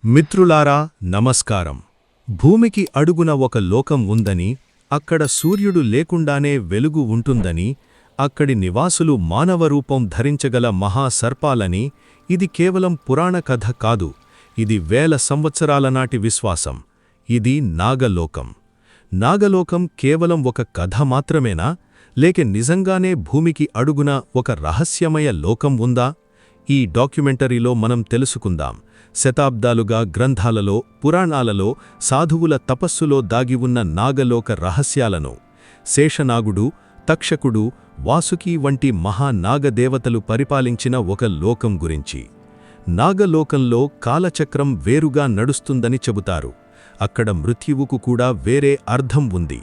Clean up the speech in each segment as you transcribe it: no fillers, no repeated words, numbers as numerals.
మిత్రులారా నమస్కారం. భూమికి అడుగున ఒక లోకం ఉందని, అక్కడ సూర్యుడు లేకుండానే వెలుగు ఉంటుందని, అక్కడి నివాసులు మానవరూపం ధరించగల మహాసర్పాలని, ఇది కేవలం పురాణ కథ కాదు, ఇది వేల సంవత్సరాల నాటి విశ్వాసం. ఇది నాగలోకం. నాగలోకం కేవలం ఒక కథ మాత్రమేనా, లేక నిజంగానే భూమికి అడుగున ఒక రహస్యమయ లోకం ఉందా? ఈ డాక్యుమెంటరీలో మనం తెలుసుకుందాం. శతాబ్దాలుగా గ్రంథాలలో, పురాణాలలో, సాధువుల తపస్సులో దాగి ఉన్న నాగలోక రహస్యాలను, శేషనాగుడు, తక్షకుడు, వాసుకి వంటి మహానాగదేవతలు పరిపాలించిన ఒక లోకం గురించి. నాగలోకంలో కాలచక్రం వేరుగా నడుస్తుందని చెబుతారు. అక్కడ మృత్యువుకు కూడా వేరే అర్థం ఉంది.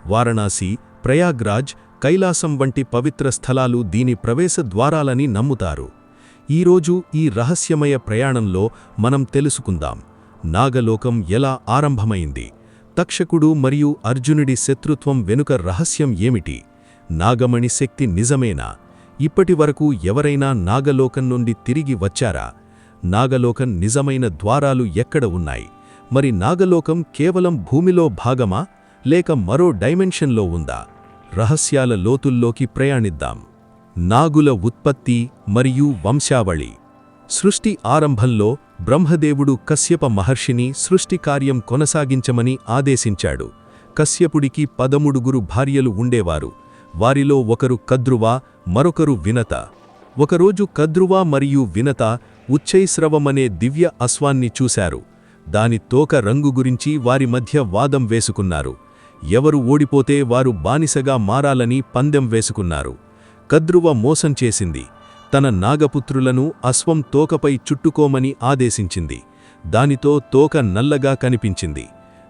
వారణాసి, ప్రయాగ్రాజ్, కైలాసం వంటి పవిత్ర స్థలాలు దీని ప్రవేశ ద్వారాలని నమ్ముతారు. ఈరోజు ఈ రహస్యమయ ప్రయాణంలో మనం తెలుసుకుందాం, నాగలోకం ఎలా ఆరంభమైంది, తక్షకుడు మరియు అర్జునుడి శత్రుత్వం వెనుక రహస్యం ఏమిటి, నాగమణి శక్తి నిజమేనా, ఇప్పటివరకు ఎవరైనా నాగలోకం నుండి తిరిగి వచ్చారా, నాగలోకం నిజమైన ద్వారాలు ఎక్కడ ఉన్నాయి, మరి నాగలోకం కేవలం భూమిలో భాగమా లేక మరో డైమెన్షన్లో ఉందా? రహస్యాల లోతుల్లోకి ప్రయాణిద్దాం. నాగుల ఉత్పత్తి మరియు వంశావళి. సృష్టి ఆరంభంలో బ్రహ్మదేవుడు కశ్యప మహర్షిని సృష్టి కార్యం కొనసాగించమని ఆదేశించాడు. కశ్యపుడికి 13 భార్యలు ఉండేవారు. వారిలో ఒకరు కద్రువ, మరొకరు వినత. ఒకరోజు కద్రువ మరియు వినత ఉచ్చైస్రవమనే దివ్య అశ్వాన్ని చూశారు. దాని తోక రంగు గురించి వారి మధ్య వాదం వేసుకున్నారు. ఎవరు ఓడిపోతే వారు బానిసగా మారాలని పందెం వేసుకున్నారు. కద్రువ మోసం చేసింది. తన నాగపుత్రులను అశ్వం తోకపై చుట్టుకోమని ఆదేశించింది. దానితో తోక నల్లగా కనిపించింది.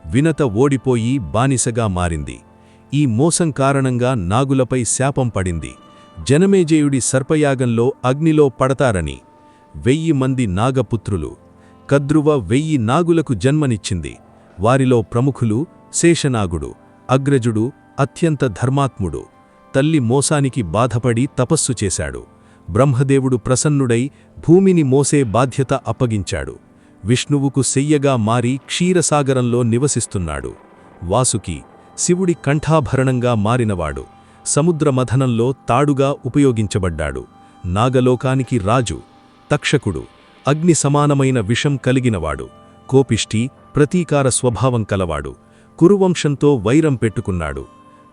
వినత ఓడిపోయి బానిసగా మారింది. ఈ మోసం కారణంగా నాగులపై శాపం పడింది. జనమేజయుడి సర్పయాగంలో అగ్నిలో పడతారని. 1000 మంది నాగపుత్రులు. కద్రువ 1000 నాగులకు జన్మనిచ్చింది. వారిలో ప్రముఖులు శేషనాగుడు, అగ్రజుడు, అత్యంత ధర్మాత్ముడు. తల్లి మోసానికి బాధపడి తపస్సు చేశాడు. బ్రహ్మదేవుడు ప్రసన్నుడై భూమిని మోసే బాధ్యత అప్పగించాడు. విష్ణువుకు శయ్యగా మారి క్షీరసాగరంలో నివసిస్తున్నాడు. వాసుకి శివుడి కంఠాభరణంగా మారినవాడు. సముద్రమథనంలో తాడుగా ఉపయోగించబడ్డాడు. నాగలోకానికి రాజు. తక్షకుడు అగ్ని సమానమైన విషం కలిగినవాడు. కోపిష్టి, ప్రతీకార స్వభావం కలవాడు. కురువంశంతో వైరం పెట్టుకున్నాడు.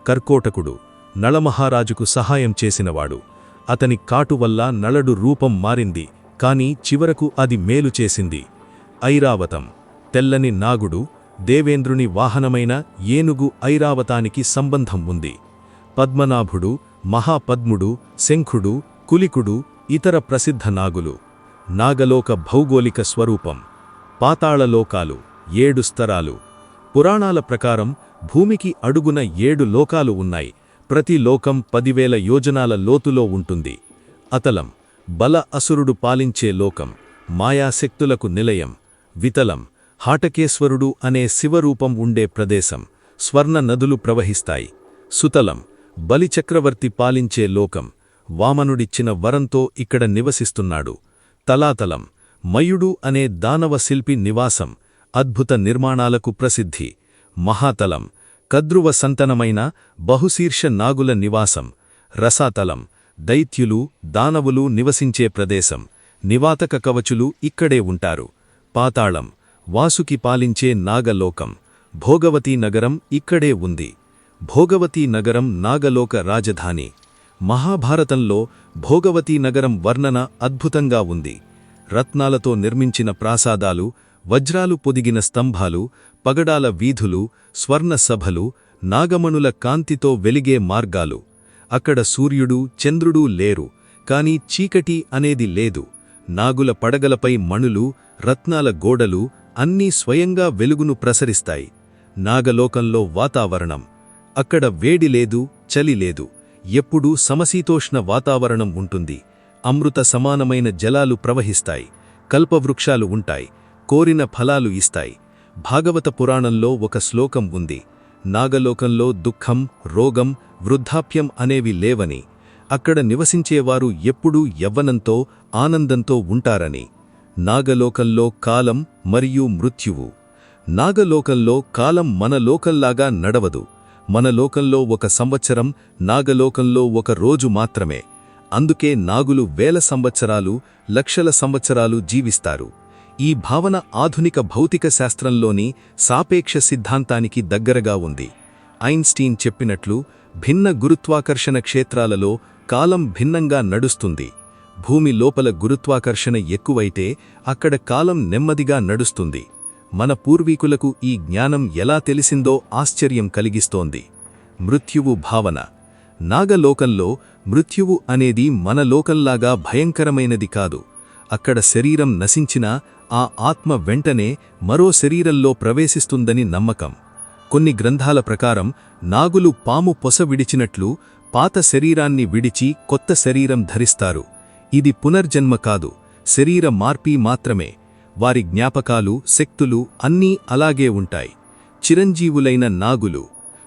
కర్కోటకుడు నళమహారాజుకు సహాయం చేసినవాడు. అతని కాటు వల్ల నళడు రూపం మారింది, కాని చివరకు అది మేలు చేసింది. ఐరావతం తెల్లని నాగుడు. దేవేంద్రుని వాహనమైన ఏనుగు ఐరావతానికి సంబంధం ఉంది. పద్మనాభుడు, మహాపద్ముడు, శంఖుడు, కులికుడు ఇతర ప్రసిద్ధ నాగులు. నాగలోక భౌగోళిక స్వరూపం. పాతాళలోకాలు 7 స్తరాలు. పురాణాల ప్రకారం భూమికి అడుగున 7 లోకాలు ఉన్నాయి. ప్రతి లోకం 10,000 యోజనాల లోతులో ఉంటుంది. అతలం బల అసురుడు పాలించే లోకం, మాయాశక్తులకు నిలయం. వితలం హాటకేశ్వరుడు అనే శివరూపం ఉండే ప్రదేశం, స్వర్ణ నదులు ప్రవహిస్తాయి. సుతలం బలిచక్రవర్తి పాలించే లోకం, వామనుడిచ్చిన వరంతో ఇక్కడ నివసిస్తున్నాడు. తలాతలం మయుడు అనే దానవ శిల్పి నివాసం, అద్భుత నిర్మాణాలకు ప్రసిద్ధి. మహాతలం కద్రువ సంతనమైన బహుశీర్ష నాగుల నివాసం. రసాతలం దైత్యులు, దానవులు నివసించే ప్రదేశం. నివాతక కవచులు ఇక్కడే ఉంటారు. పాతాళం వాసుకి పాలించే నాగలోకం. భోగవతీ నగరం ఇక్కడే ఉంది. భోగవతీ నగరం నాగలోక రాజధాని. మహాభారతంలో భోగవతీ నగరం వర్ణన అద్భుతంగా ఉంది. రత్నాలతో నిర్మించిన ప్రాసాదాలు, వజ్రాలు పొదిగిన స్తంభాలు, పగడాల వీధులు, స్వర్ణ సభలు, నాగమణుల కాంతితో వెలిగే మార్గాలు. అక్కడ సూర్యుడు, చంద్రుడూ లేరు, కాని చీకటి అనేది లేదు. నాగుల పడగలపై మణులు, రత్నాల గోడలు అన్నీ స్వయంగా వెలుగును ప్రసరిస్తాయి. నాగలోకంలో వాతావరణం. అక్కడ వేడి లేదు, చలి లేదు. ఎప్పుడూ సమశీతోష్ణ వాతావరణం ఉంటుంది. అమృత సమానమైన జలాలు ప్రవహిస్తాయి. కల్పవృక్షాలు ఉంటాయి. కోరిన ఫలాలు ఇస్తాయి. భాగవత పురాణంలో ఒక శ్లోకం ఉంది, నాగలోకంలో దుఃఖం, రోగం, వృద్ధాప్యం అనేవి లేవని. అక్కడ నివసించేవారు ఎప్పుడూ యవ్వనంతో, ఆనందంతో ఉంటారని. నాగలోకంలో కాలం మరియు మృత్యువు. నాగలోకంలో కాలం మన లోకంలాగా నడవదు. మన లోకంలో 1 సంవత్సరం, నాగలోకంలో 1 రోజు మాత్రమే. అందుకే నాగులు వేల సంవత్సరాలు, లక్షల సంవత్సరాలు జీవిస్తారు. ఈ భావన ఆధునిక భౌతిక శాస్త్రంలోని సాపేక్ష సిద్ధాంతానికి దగ్గరగా ఉంది. ఐన్స్టీన్ చెప్పినట్లు భిన్న గురుత్వాకర్షణ క్షేత్రాలలో కాలం భిన్నంగా నడుస్తుంది. భూమి లోపల గురుత్వాకర్షణ ఎక్కువైతే అక్కడ కాలం నెమ్మదిగా నడుస్తుంది. మన పూర్వీకులకు ఈ జ్ఞానం ఎలా తెలిసిందో ఆశ్చర్యం కలిగిస్తోంది. మృత్యువు భావన. నాగలోకంలో మృత్యువు అనేది మన లోకంలాగా భయంకరమైనది కాదు. అక్కడ శరీరం నశించినా ఆ ఆత్మ వెంటనే మరో శరీరంలో ప్రవేశిస్తుందని నమ్మకం. కొన్ని గ్రంథాల ప్రకారం నాగులు పాము పొస విడిచినట్లు పాత శరీరాన్ని విడిచి కొత్త శరీరం ధరిస్తారు. ఇది పునర్జన్మ కాదు, శరీర మార్పీ మాత్రమే. వారి జ్ఞాపకాలు, శక్తులు అన్నీ అలాగే ఉంటాయి. చిరంజీవులైన నాగులు.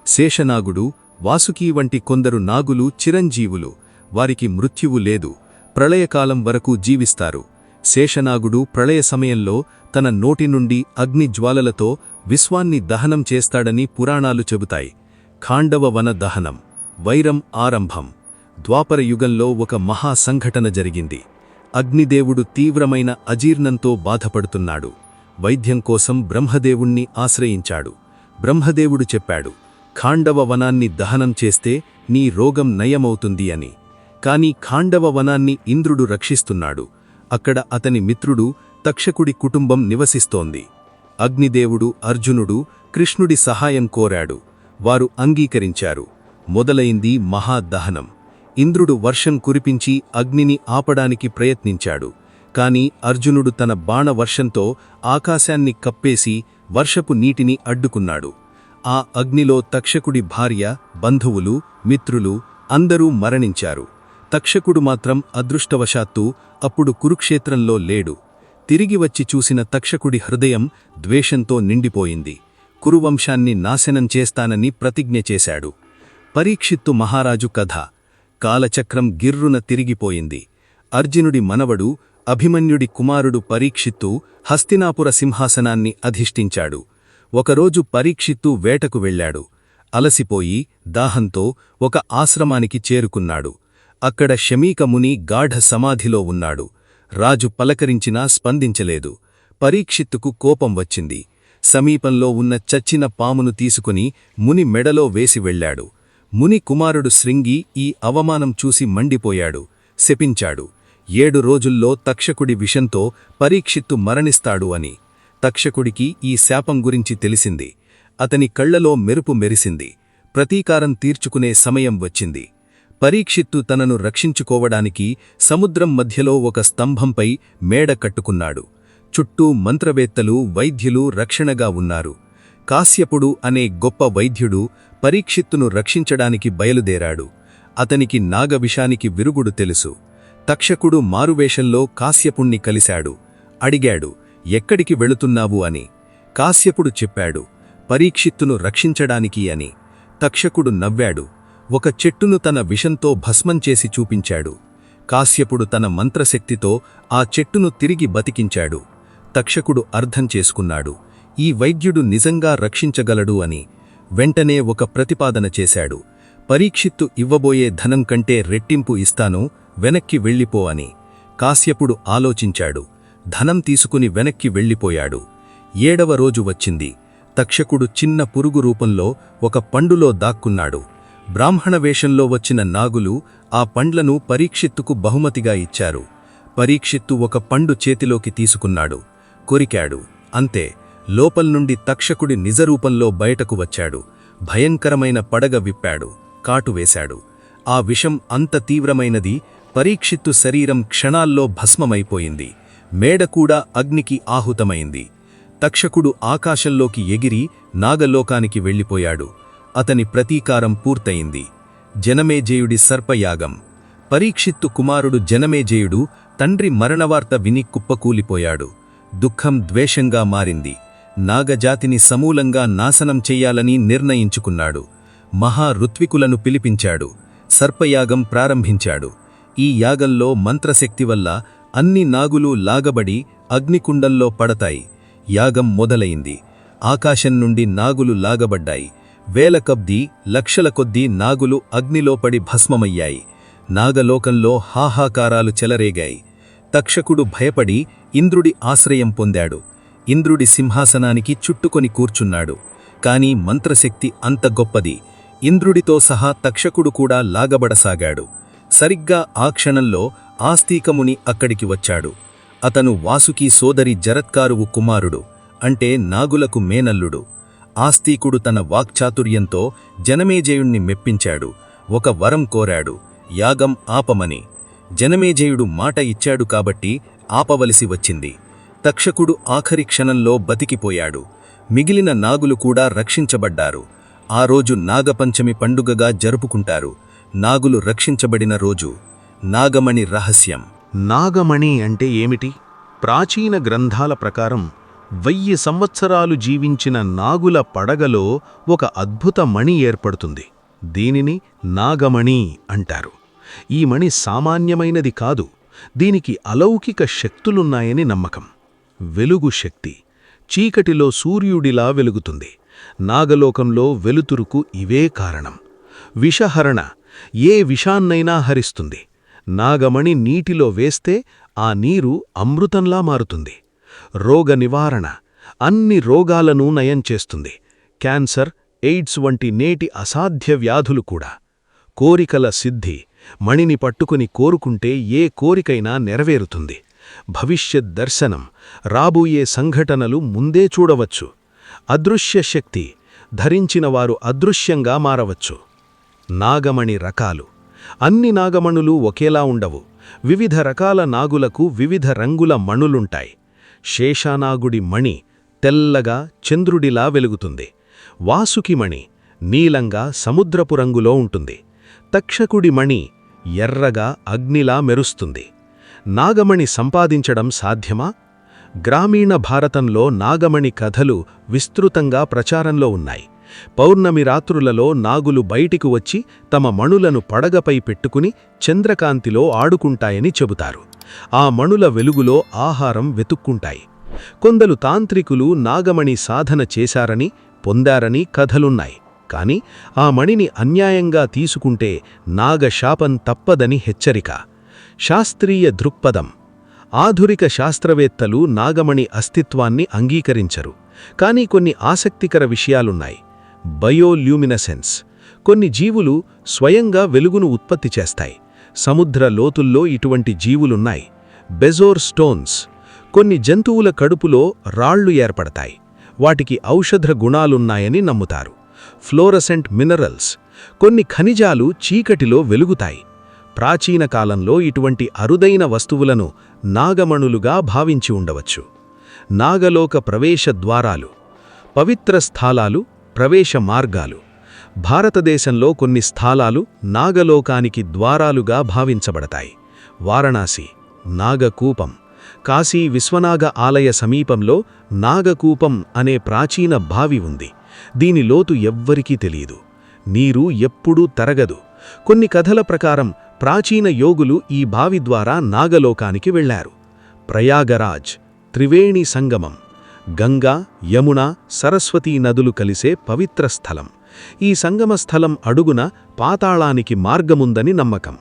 శేషనాగుడు, వాసుకీ వంటి కొందరు నాగులు చిరంజీవులు. వారికి మృత్యువు లేదు, ప్రళయకాలం వరకు జీవిస్తారు. శేషనాగుడు ప్రళయ సమయంలో తన నోటి నుండి అగ్నిజ్వాలలతో విశ్వాన్ని దహనం చేస్తాడని పురాణాలు చెబుతాయి. ఖాండవ వన దహనం. వైరం ఆరంభం. ద్వాపర యుగంలో ఒక మహా సంఘటన జరిగింది. అగ్నిదేవుడు తీవ్రమైన అజీర్ణంతో బాధపడుతున్నాడు. వైద్యం కోసం బ్రహ్మదేవుణ్ణి ఆశ్రయించాడు. బ్రహ్మదేవుడు చెప్పాడు, ఖాండవ వనాన్ని దహనం చేస్తే నీ రోగం నయమవుతుంది అని. కాని ఖాండవ వనాన్ని ఇంద్రుడు రక్షిస్తున్నాడు. అక్కడ అతని మిత్రుడు తక్షకుడి కుటుంబం నివసిస్తోంది. అగ్నిదేవుడు, అర్జునుడు కృష్ణుడి సహాయం కోరాడు. వారు అంగీకరించారు. మొదలైంది మహాదహనం. ఇంద్రుడు వర్షం కురిపించి అగ్నిని ఆపడానికి ప్రయత్నించాడు. కాని అర్జునుడు తన బాణవర్షంతో ఆకాశాన్ని కప్పేసి వర్షపు నీటిని అడ్డుకున్నాడు. ఆ అగ్నిలో తక్షకుడి భార్య, బంధువులు, మిత్రులు అందరూ మరణించారు. తక్షకుడు మాత్రం అదృష్టవశాత్తు అప్పుడు కురుక్షేత్రంలో లేడు. తిరిగి వచ్చి చూసిన తక్షకుడి హృదయం ద్వేషంతో నిండిపోయింది. కురువంశాన్ని నాశనం చేస్తానని ప్రతిజ్ఞ చేశాడు. పరీక్షిత్తు మహారాజు కథ. కాలచక్రం గిర్రున తిరిగిపోయింది. అర్జునుడి మనవడు, అభిమన్యుడి కుమారుడు పరీక్షిత్తు హస్తినాపుర సింహాసనాన్ని అధిష్ఠించాడు. ఒకరోజు పరీక్షిత్తు వేటకు వెళ్లాడు. అలసిపోయి దాహంతో ఒక ఆశ్రమానికి చేరుకున్నాడు. అక్కడ శమీక ముని గాఢ సమాధిలో ఉన్నాడు. రాజు పలకరించినా స్పందించలేదు. పరీక్షిత్తుకు కోపం వచ్చింది. సమీపంలో ఉన్న చచ్చిన పామును తీసుకుని ముని మెడలో వేసి వెళ్లాడు. ముని కుమారుడు శృంగి ఈ అవమానం చూసి మండిపోయాడు. శపించాడు, 7 రోజుల్లో తక్షకుడి విషంతో పరీక్షిత్తు మరణిస్తాడు అని. తక్షకుడికి ఈ శాపం గురించి తెలిసింది. అతని కళ్లలో మెరుపు మెరిసింది. ప్రతీకారం తీర్చుకునే సమయం వచ్చింది. పరీక్షిత్తు తనను రక్షించుకోవడానికి సముద్రం మధ్యలో ఒక స్తంభంపై మేడ కట్టుకున్నాడు. చుట్టూ మంత్రవేత్తలు, వైద్యులు రక్షణగా ఉన్నారు. కాశ్యపుడు అనే గొప్ప వైద్యుడు పరీక్షిత్తును రక్షించడానికి బయలుదేరాడు. అతనికి నాగవిషానికి విరుగుడు తెలుసు. తక్షకుడు మారువేషంలో కాశ్యపుణ్ణి కలిశాడు. అడిగాడు, ఎక్కడికి వెళుతున్నావు అని. కాశ్యపుడు చెప్పాడు, పరీక్షిత్తును రక్షించడానికి అని. తక్షకుడు నవ్వాడు. ఒక చెట్టును తన విషంతో భస్మం చేసి చూపించాడు. కాశ్యపుడు తన మంత్రశక్తితో ఆ చెట్టును తిరిగి బతికించాడు. తక్షకుడు అర్థం చేసుకున్నాడు, ఈ వైద్యుడు నిజంగా రక్షించగలడు అని. వెంటనే ఒక ప్రతిపాదన చేశాడు. పరీక్షిత్తు ఇవ్వబోయే ధనం కంటే రెట్టింపు ఇస్తాను, వెనక్కి వెళ్ళిపో అని. కాశ్యపుడు ఆలోచించాడు. ధనం తీసుకుని వెనక్కి వెళ్ళిపోయాడు. 7వ రోజు వచ్చింది. తక్షకుడు చిన్న పురుగు రూపంలో ఒక పండులో దాక్కున్నాడు. బ్రాహ్మణ వేషంలో వచ్చిన నాగులు ఆ పండ్లను పరీక్షిత్తుకు బహుమతిగా ఇచ్చారు. పరీక్షిత్తు ఒక పండు చేతిలోకి తీసుకున్నాడు. కొరికాడు. అంతే, లోపల్నుండి తక్షకుడి నిజరూపంలో బయటకు వచ్చాడు. భయంకరమైన పడగ విప్పాడు. కాటువేశాడు. ఆ విషం అంత తీవ్రమైనది, పరీక్షిత్తు శరీరం క్షణాల్లో భస్మమైపోయింది. మేడ కూడా అగ్నికి ఆహుతమైంది. తక్షకుడు ఆకాశంలోకి ఎగిరి నాగలోకానికి వెళ్ళిపోయాడు. అతని ప్రతీకారం పూర్తయింది. జనమేజయుడి సర్పయాగం. పరీక్షిత్తు కుమారుడు జనమేజయుడు తండ్రి మరణవార్త విని కుప్పకూలిపోయాడు. దుఃఖం ద్వేషంగా మారింది. నాగజాతిని సమూలంగా నాశనం చెయ్యాలని నిర్ణయించుకున్నాడు. మహా ఋత్వికులను పిలిపించాడు. సర్పయాగం ప్రారంభించాడు. ఈ యాగంలో మంత్రశక్తి వల్ల అన్ని నాగులు లాగబడి అగ్నికుండంలో పడతాయి. యాగం మొదలైంది. ఆకాశం నుండి నాగులు లాగబడ్డాయి. వేల కొద్దీ, లక్షల కొద్దీ నాగులు అగ్నిలోపడి భస్మమయ్యాయి. నాగలోకంలో హాహాకారాలు చెలరేగాయి. తక్షకుడు భయపడి ఇంద్రుడి ఆశ్రయం పొందాడు. ఇంద్రుడి సింహాసనానికి చుట్టుకొని కూర్చున్నాడు. కాని మంత్రశక్తి అంత గొప్పది. ఇంద్రుడితో సహా తక్షకుడు కూడా లాగబడసాగాడు. సరిగ్గా ఆ క్షణంలో ఆస్తికముని అక్కడికి వచ్చాడు. అతను వాసుకి సోదరి జరత్కారువు కుమారుడు, అంటే నాగులకు మేనల్లుడు. ఆస్తికుడు తన వాక్చాతుర్యంతో జనమేజయుణ్ణి మెప్పించాడు. ఒక వరం కోరాడు, యాగం ఆపమని. జనమేజయుడు మాట ఇచ్చాడు కాబట్టి ఆపవలసి వచ్చింది. తక్షకుడు ఆఖరి క్షణంలో బతికిపోయాడు. మిగిలిన నాగులు కూడా రక్షించబడ్డారు. ఆ రోజు నాగపంచమి పండుగగా జరుపుకుంటారు. నాగులు రక్షించబడిన రోజు. నాగమణి రహస్యం. నాగమణి అంటే ఏమిటి? ప్రాచీన గ్రంథాల ప్రకారం 1000 సంవత్సరాలు జీవించిన నాగుల పడగలో ఒక అద్భుత మణి ఏర్పడుతుంది. దీనిని నాగమణి అంటారు. ఈ మణి సామాన్యమైనది కాదు. దీనికి అలౌకిక శక్తులున్నాయని నమ్మకం. వెలుగు శక్తి. చీకటిలో సూర్యుడిలా వెలుగుతుంది. నాగలోకంలో వెలుతురుకు ఇవే కారణం. విషహరణ. ఏ విషాన్నైనా హరిస్తుంది. నాగమణి నీటిలో వేస్తే ఆ నీరు అమృతంలా మారుతుంది. రోగ నివారణ. అన్ని రోగాలను నయం చేస్తుంది. క్యాన్సర్, ఎయిడ్స్ వంటి నేటి అసాధ్య వ్యాధులు కూడా. కోరికల సిద్ధి. మణిని పట్టుకుని కోరుకుంటే ఏ కోరికైనా నెరవేరుతుంది. భవిష్యత్ దర్శనం. రాబోయే సంఘటనలు ముందే చూడవచ్చు. అదృశ్య శక్తి. ధరించినవారు అదృశ్యంగా మారవచ్చు. నాగమణి రకాలు. అన్ని నాగమణులు ఒకేలా ఉండవు. వివిధ రకాల నాగులకు వివిధ రంగుల మణులుంటాయి. శేషానాగుడి మణి తెల్లగా చంద్రుడిలా వెలుగుతుంది. వాసుకి మణి నీలంగా సముద్రపు రంగులో ఉంటుంది. తక్షకుడి మణి ఎర్రగా అగ్నిలా మెరుస్తుంది. నాగమణి సంపాదించడం సాధ్యమా? గ్రామీణ భారతంలో నాగమణి కథలు విస్తృతంగా ప్రచారంలో ఉన్నాయి. పౌర్ణమి రాత్రులలో నాగులు బయటికి వచ్చి తమ మణులను పడగపై పెట్టుకుని చంద్రకాంతిలో ఆడుకుంటాయని చెబుతారు. ఆ మణుల వెలుగులో ఆహారం వెతుక్కుంటాయి. కొందరు తాంత్రికులు నాగమణి సాధన చేశారని, పొందారని కథలున్నాయి. కాని ఆ మణిని అన్యాయంగా తీసుకుంటే నాగశాపం తప్పదని హెచ్చరిక. శాస్త్రీయ దృక్పథం. ఆధునిక శాస్త్రవేత్తలు నాగమణి అస్తిత్వాన్ని అంగీకరించరు. కానీ కొన్ని ఆసక్తికర విషయాలున్నాయి. బయోల్యూమినెసెన్స్. కొన్ని జీవులు స్వయంగా వెలుగును ఉత్పత్తి చేస్తాయి. సముద్ర లోతుల్లో ఇటువంటి జీవులున్నాయి. బెజోర్ స్టోన్స్. కొన్ని జంతువుల కడుపులో రాళ్లు ఏర్పడతాయి. వాటికి ఔషధ గుణాలున్నాయని నమ్ముతారు. Fluorescent minerals. కొన్ని ఖనిజాలు చీకటిలో వెలుగుతాయి. ప్రాచీన కాలంలో ఇటువంటి అరుదైన వస్తువులను నాగమణులుగా భావించి ఉండవచ్చు. నాగలోక ప్రవేశ ద్వారాలు. పవిత్ర స్థాలాలు, ప్రవేశ మార్గాలు. భారతదేశంలో కొన్ని స్థాలాలు నాగలోకానికి ద్వారాలుగా భావించబడతాయి. వారణాసి. నాగకూపం. కాశీ విశ్వనాగ ఆలయ సమీపంలో నాగకూపం అనే ప్రాచీన బావి ఉంది. దీని లోతు ఎవ్వరికీ తెలియదు. నీరు ఎప్పుడూ తరగదు. కొన్ని కథల ప్రకారం ప్రాచీన యోగులు ఈ బావి ద్వారా నాగలోకానికి వెళ్లారు. ప్రయాగరాజ్. త్రివేణి సంగమం. గంగా, యమున, సరస్వతీ నదులు కలిసే పవిత్ర స్థలం. ఈ సంగమ స్థలం అడుగున పాతాళానికి మార్గముందని నమ్మకం.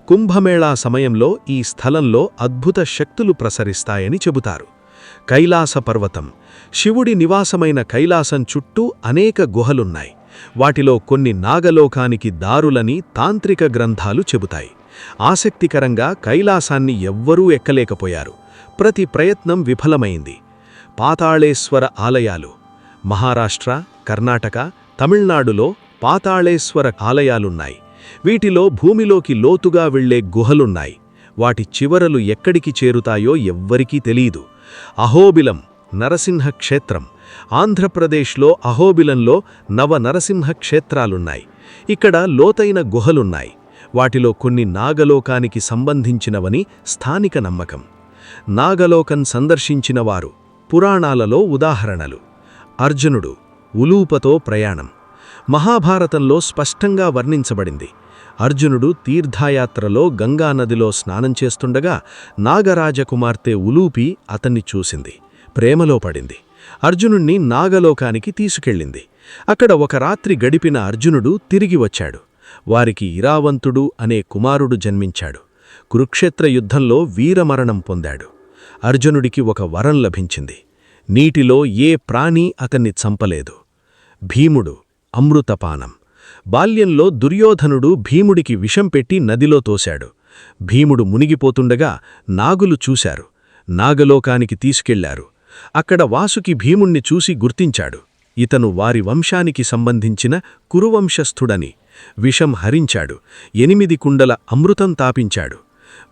కుంభమేళా సమయంలో ఈ స్థలంలో అద్భుత శక్తులు ప్రసరిస్తాయని చెబుతారు. కైలాస పర్వతం. శివుడి నివాసమైన కైలాసం చుట్టూ అనేక గుహలున్నాయి. వాటిలో కొన్ని నాగలోకానికి దారులని తాంత్రిక గ్రంథాలు చెబుతాయి. ఆసక్తికరంగా కైలాసాన్ని ఎవ్వరూ ఎక్కలేకపోయారు. ప్రతి ప్రయత్నం విఫలమైంది. పాతాళేశ్వర ఆలయాలు. మహారాష్ట్ర, కర్ణాటక, తమిళనాడులో పాతాళేశ్వర ఆలయాలున్నాయి. వీటిలో భూమిలోకి లోతుగా వెళ్లే గుహలున్నాయి. వాటి చివరలు ఎక్కడికి చేరుతాయో ఎవ్వరికీ తెలీదు. అహోబిలం. నరసింహ క్షేత్రం. ఆంధ్రప్రదేశ్లో అహోబిలంలో నవనరసింహ క్షేత్రాలున్నాయి. ఇక్కడ లోతైన గుహలున్నాయి. వాటిలో కొన్ని నాగలోకానికి సంబంధించినవని స్థానిక నమ్మకం. నాగలోకం సందర్శించినవారు. పురాణాలలో ఉదాహరణలు. అర్జునుడు ఉలూపతో ప్రయాణం. మహాభారతంలో స్పష్టంగా వర్ణించబడింది. అర్జునుడు తీర్థయాత్రలో గంగానదిలో స్నానం చేస్తుండగా నాగరాజకుమార్తె ఉలూపి అతన్ని చూసింది, ప్రేమలో పడింది. అర్జునుణ్ణి నాగలోకానికి తీసుకెళ్ళింది. అక్కడ ఒక రాత్రి గడిపిన అర్జునుడు తిరిగి వచ్చాడు. వారికి ఇరావంతుడు అనే కుమారుడు జన్మించాడు. కురుక్షేత్ర యుద్ధంలో వీరమరణం పొందాడు. అర్జునుడికి ఒక వరం లభించింది. నీటిలో ఏ ప్రాణి అతన్ని చంపలేదు. భీముడు అమృతపానం. బాల్యంలో దుర్యోధనుడు భీముడికి విషం పెట్టి నదిలో తోశాడు. భీముడు మునిగిపోతుండగా నాగులు చూశారు. నాగలోకానికి తీసుకెళ్లారు. అక్కడ వాసుకి భీముణ్ణి చూసి గుర్తించాడు. ఇతను వారి వంశానికి సంబంధించిన కురువంశస్థుడని. విషం హరించాడు. 8 కుండల అమృతం తాపించాడు.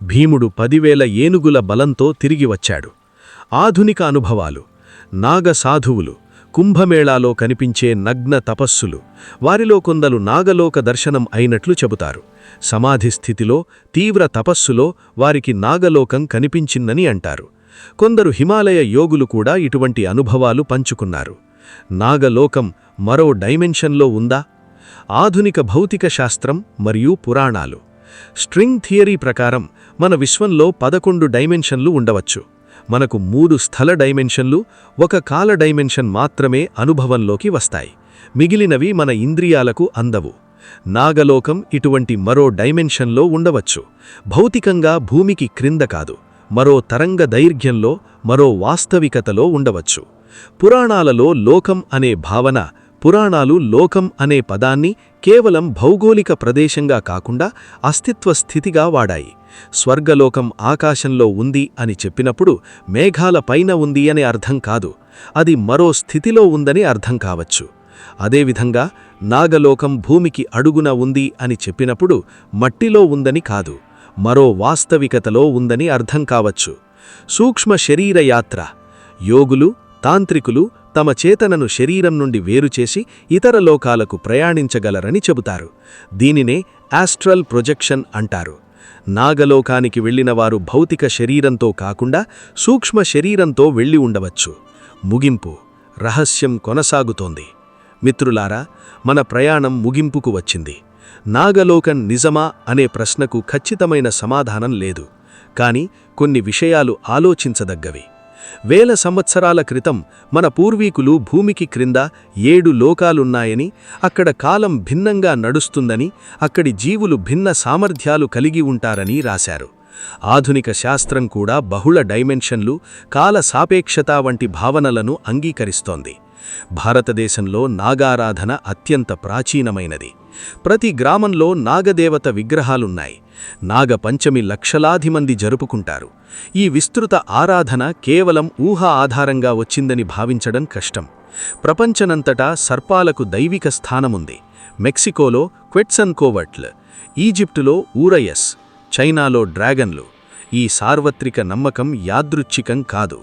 భీముడు 10,000 ఏనుగుల బలంతో తిరిగి వచ్చాడు. ఆధునిక అనుభవాలు. నాగ సాధువులు, కుంభమేళాలో కనిపించే నగ్న తపస్సులు. వారిలో కొందరు నాగలోక దర్శనం అయినట్లు చెబుతారు. సమాధి స్థితిలో, తీవ్ర తపస్సులో వారికి నాగలోకం కనిపించిందని అంటారు. కొందరు హిమాలయ యోగులు కూడా ఇటువంటి అనుభవాలు పంచుకున్నారు. నాగలోకం మరో డైమెన్షన్లో ఉందా? ఆధునిక భౌతిక శాస్త్రం మరియు పురాణాలు. స్ట్రింగ్ థియరీ ప్రకారం మన విశ్వంలో 11 డైమెన్షన్లు ఉండవచ్చు. మనకు 3 స్థల డైమెన్షన్లు, 1 కాల డైమెన్షన్ మాత్రమే అనుభవంలోకి వస్తాయి. మిగిలినవి మన ఇంద్రియాలకు అందవు. నాగలోకం ఇటువంటి మరో డైమెన్షన్లో ఉండవచ్చు. భౌతికంగా భూమికి క్రింద కాదు, మరో తరంగ దైర్ఘ్యంలో, మరో వాస్తవికతలో ఉండవచ్చు. పురాణాలలో లోకం అనే భావన, పురాణాలు లోకం అనే పదాన్ని కేవలం భౌగోళిక ప్రదేశంగా కాకుండా అస్తిత్వ స్థితిగా వాడాయి. స్వర్గలోకం ఆకాశంలో ఉంది అని చెప్పినప్పుడు మేఘాల పైన ఉంది అనే అర్థం కాదు, అది మరో స్థితిలో ఉందని అర్థం కావచ్చు. అదేవిధంగా నాగలోకం భూమికి అడుగున ఉంది అని చెప్పినప్పుడు మట్టిలో ఉందని కాదు, మరో వాస్తవికతలో ఉందని అర్థం కావచ్చు. సూక్ష్మ శరీర యాత్ర. యోగులు, తాంత్రికులు తమ చేతనను శరీరం నుండి వేరుచేసి ఇతర లోకాలకు ప్రయాణించగలరని చెబుతారు. దీనినే ఆస్ట్రల్ ప్రొజెక్షన్ అంటారు. నాగలోకానికి వెళ్లినవారు భౌతిక శరీరంతో కాకుండా సూక్ష్మ శరీరంతో వెళ్లి ఉండవచ్చు. ముగింపు. రహస్యం కొనసాగుతోంది. మిత్రులారా, మన ప్రయాణం ముగింపుకు వచ్చింది. నాగలోకం నిజమా అనే ప్రశ్నకు ఖచ్చితమైన సమాధానం లేదు. కాని కొన్ని విషయాలు ఆలోచించదగ్గవి. వేల సంవత్సరాల క్రితం మన పూర్వీకులు భూమికి క్రింద 7 లోకాలున్నాయని, అక్కడ కాలం భిన్నంగా నడుస్తుందని, అక్కడి జీవులు భిన్న సామర్థ్యాలు కలిగి ఉంటారని రాశారు. ఆధునిక శాస్త్రం కూడా బహుళ డైమెన్షన్లు, కాల సాపేక్షత వంటి భావనలను అంగీకరిస్తోంది. భారతదేశంలో నాగారాధన అత్యంత ప్రాచీనమైనది. ప్రతి గ్రామంలో నాగదేవత విగ్రహాలున్నాయి. నాగపంచమి లక్షలాది మంది జరుపుకుంటారు. ఈ విస్తృత ఆరాధన కేవలం ఊహ ఆధారంగా వచ్చిందని భావించడం కష్టం. ప్రపంచనంతటా సర్పాలకు దైవిక స్థానముంది. మెక్సికోలో క్వెట్సన్కోవట్ల్, ఈజిప్టులో ఊరయస్, చైనాలో డ్రాగన్లు. ఈ సార్వత్రిక నమ్మకం యాదృచ్ఛికం కాదు.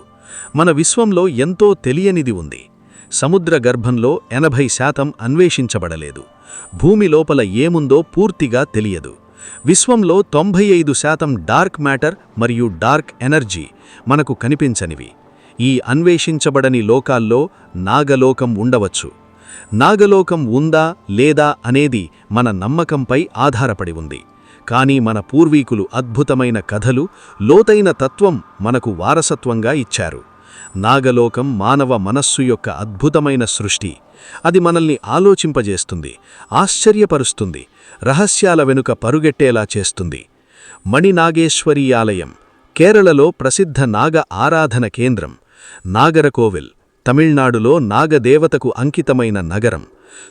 మన విశ్వంలో ఎంతో తెలియనిది ఉంది. సముద్ర గర్భంలో 80% అన్వేషించబడలేదు. భూమి లోపల ఏముందో పూర్తిగా తెలియదు. విశ్వంలో 95% డార్క్ మ్యాటర్ మరియు డార్క్ ఎనర్జీ మనకు కనిపించనివి. ఈ అన్వేషించబడని లోకాల్లో నాగలోకం ఉండవచ్చు. నాగలోకం ఉందా లేదా అనేది మన నమ్మకంపై ఆధారపడి ఉంది. కానీ మన పూర్వీకులు అద్భుతమైన కథలు, లోతైన తత్వం మనకు వారసత్వంగా ఇచ్చారు. నాగలోకం మానవ మనస్సు యొక్క అద్భుతమైన సృష్టి. అది మనల్ని ఆలోచింపజేస్తుంది, ఆశ్చర్యపరుస్తుంది, రహస్యాల వెనుక పరుగెట్టేలా చేస్తుంది. మణినాగేశ్వరి ఆలయం కేరళలో ప్రసిద్ధ నాగ ఆరాధన కేంద్రం. నాగరకోవిల్ తమిళనాడులో నాగదేవతకు అంకితమైన నగరం.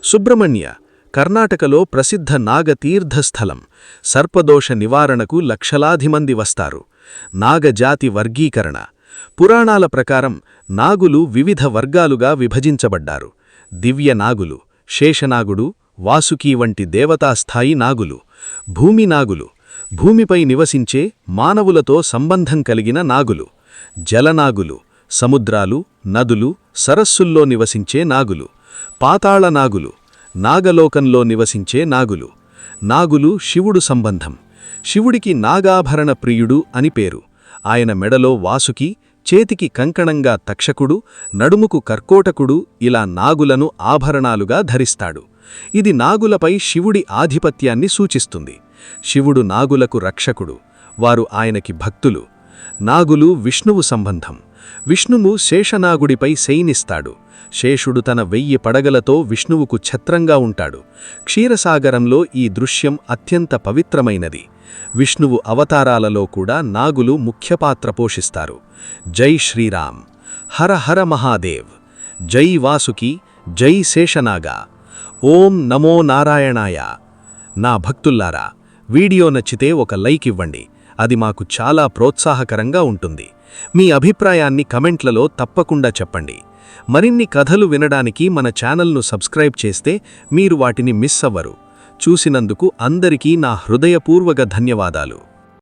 సుబ్రహ్మణ్య కర్ణాటకలో ప్రసిద్ధ నాగతీర్థస్థలం. సర్పదోష నివారణకు లక్షలాది మంది వస్తారు. నాగజాతి వర్గీకరణ. పురాణాల ప్రకారం నాగులు వివిధ వర్గాలుగా విభజించబడ్డారు. దివ్య నాగులు, శేషనాగుడు, వాసుకి వంటి దేవతాస్థాయి నాగులు. భూమి నాగులు, భూమిపై నివసించే మానవులతో సంబంధం కలిగిన నాగులు. జలనాగులు, సముద్రాలు, నదులు, సరస్సుల్లో నివసించే నాగులు. పాతాళ నాగులు, నాగలోకంలో నివసించే నాగులు. నాగులు శివుడు సంబంధం. శివుడికి నాగాభరణ ప్రియుడు అని పేరు. ఆయన మెడలో వాసుకి, చేతికి కంకణంగా తక్షకుడు, నడుముకు కర్కోటకుడు ఇలా నాగులను ఆభరణాలుగా ధరిస్తాడు. ఇది నాగులపై శివుడి ఆధిపత్యాన్ని సూచిస్తుంది. శివుడు నాగులకు రక్షకుడు, వారు ఆయనకి భక్తులు. నాగులు విష్ణువు సంబంధం. విష్ణువు శేషనాగుడిపై శయనిస్తాడు. శేషుడు తన 1000 పడగలతో విష్ణువుకు ఛత్రంగా ఉంటాడు. క్షీరసాగరంలో ఈ దృశ్యం అత్యంత పవిత్రమైనది. విష్ణువు అవతారాలలో కూడా నాగులు ముఖ్య పాత్ర పోషిస్తారు. జై శ్రీరామ్, హర హర మహాదేవ్, జై వాసుకి, జై శేషనాగా, ఓం నమో నారాయణాయ. నా భక్తుల్లారా, వీడియో నచ్చితే ఒక లైక్ ఇవ్వండి. అది మాకు చాలా ప్రోత్సాహకరంగా ఉంటుంది. మీ అభిప్రాయాన్ని కమెంట్లలో తప్పకుండా చెప్పండి. మరిన్ని కథలు వినడానికి మన ఛానల్ను సబ్స్క్రైబ్ చేస్తే మీరు వాటిని మిస్ అవ్వరు. చూసినందుకు అందరికీ నా హృదయపూర్వక ధన్యవాదాలు.